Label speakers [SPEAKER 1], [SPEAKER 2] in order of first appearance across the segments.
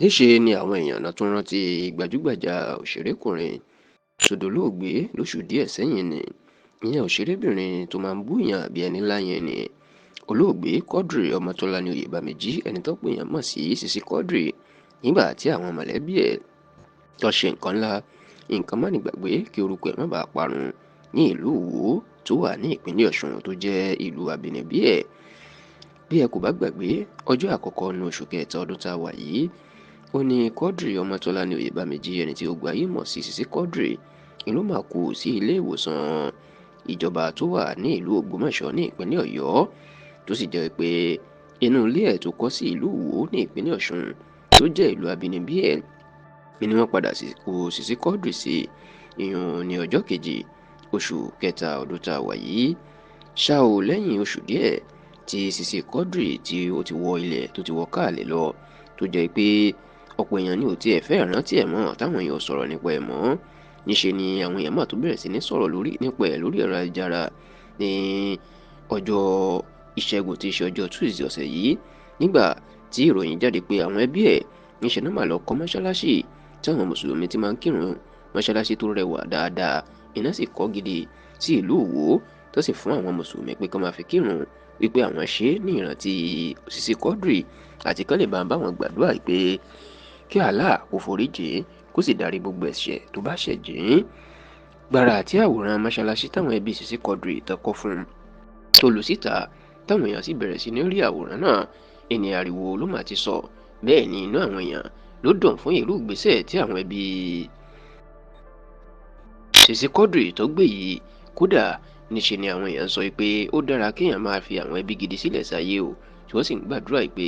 [SPEAKER 1] Níṣe ni àwọn èèyàn náà tún rántí gbajúgbajà òṣèrékùnrin tó dolóògbé lóṣù díẹ̀ sẹ́yìn ni, ìyẹn òṣèrébìnrin tó máa ń búùyàn bí ẹni láyẹn ni, olóògbé Quadri Ọmọtọ́lání Oyèbáméjì, ẹni tó pèèyàn mọ̀ sí Sisi Quadri, nígbà tí àwọn mọ̀lẹ́bí ẹ̀ tó ṣe nǹkan ńlá, nǹkan mánigbàgbé kí orúkọ ẹ̀ má bàa parun ní ìlú Ìwó tó wà ní ìpínlẹ̀ Ọ̀ṣun tó jẹ́ ìlú abínibí ẹ̀. Bí ẹ kò bá gbàgbé, ọjọ́ àkọ́kọ́ nínú oṣù kẹta ọdún tá a wà yìí, ó ní Quadri Ọmọtọ́lání Oyèbáméjì, ẹni tí gbogbo ayé mọ̀ sí Sisi Quadri, ló máa kú sí ilé ìwòsàn ìjọba tó wà ní ìlú Ògbómọ̀ṣọ́ ní ìpínlẹ̀ Ọ̀yọ́, tó sì jẹ́ pé inú ilé ẹ̀ tó kọ́ sí ìlú Ìwó ní ìpínlẹ̀ Ọ̀ṣun tó jẹ́ ìlú abínibí ẹ̀ ni wọ́n padà kó Sisi Quadri sí, ìyẹn ní ọjọ́ kejì oṣù kẹta ọdún tá a wà yìí. Ṣá o, lẹ́yìn oṣù díẹ̀ tí Sisi Quadri tí ó ti wọ ilẹ̀ tó ti wọ káàlẹ̀ lọ, tó jẹ́ pé ọ̀pọ̀ èèyàn ní ò tiẹ̀ fẹ́ rántí ẹ̀ mọ́, táwọn èèyàn sọ̀rọ̀ nípa ẹ̀ mọ́. Níṣe ni àwọn èèyàn máa tó bẹ̀rẹ̀ sí ní sọ̀rọ̀ nípa ẹ̀ lórí ẹ̀rọ ayélujára ní ọjọ́ ìṣẹ́gun tí í ṣe ọjọ́ Tuesday ọ̀sẹ̀ yìí, nígbà tí ìròyìn jáde pé àwọn ẹbí ẹ̀ níṣe náà máa lọ kọ́ mọ́ṣáláṣí tí àwọn mùsùlùmí ti máa ń kírun, mọ́ṣáláṣí tó rẹwà dáadáa, iná sì kọ́ gidi sí ìlú Ìwó, tó sì fún àwọn mùsùlùmí pé kán máa fi kírun, wípé àwọn ṣe é ní ìrántí Sisi Quadri àti kán lè bá wọn gbàdúrà pé kí Allah kó foríjìn kó sì dárí gbogbo ẹ̀ṣẹ̀ tó bá ṣẹ̀ jìn. Gbàrà tí àwòrán mọ́ṣáláṣí táwọn ẹbí Sisi Quadri tán kọ́ fún un tó lù síta, táwọn èèyàn sì bẹ̀rẹ̀ sí ní rí àwòrán náà, ènìyàn ariwo ló máa ti sọ. Bẹ́ẹ̀ ni inú àwọn èèyàn ló dùn fún irú ìgbésẹ̀ tí àwọn ẹbí Sisi Quadri tó gbé yìí. Kódà níṣe ni àwọn èèyàn sọ pé ó dára kéèyàn máa fi àwọn ẹbí gidi sílẹ̀ sáyé o, tí wọ́n sì ń gbàdúrà pé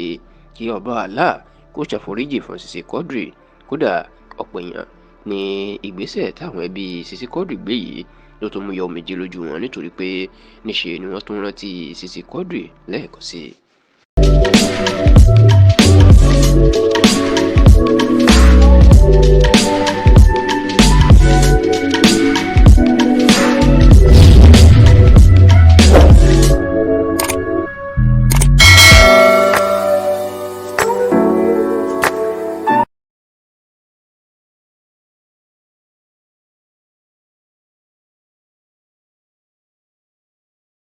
[SPEAKER 1] kí ọba Allah kó ṣàforíjì fún Sisi Quadri. Kódà ọ̀pọ̀ èèyàn ní ìgbésẹ̀ táwọn ẹbí Sisi Quadri gbé yìí ló tún mú yọ omijé lójú wọn, nítorí pé níṣe ni wọ́n tún rántí Sisi Quadri lẹ́ẹ̀kan sí i.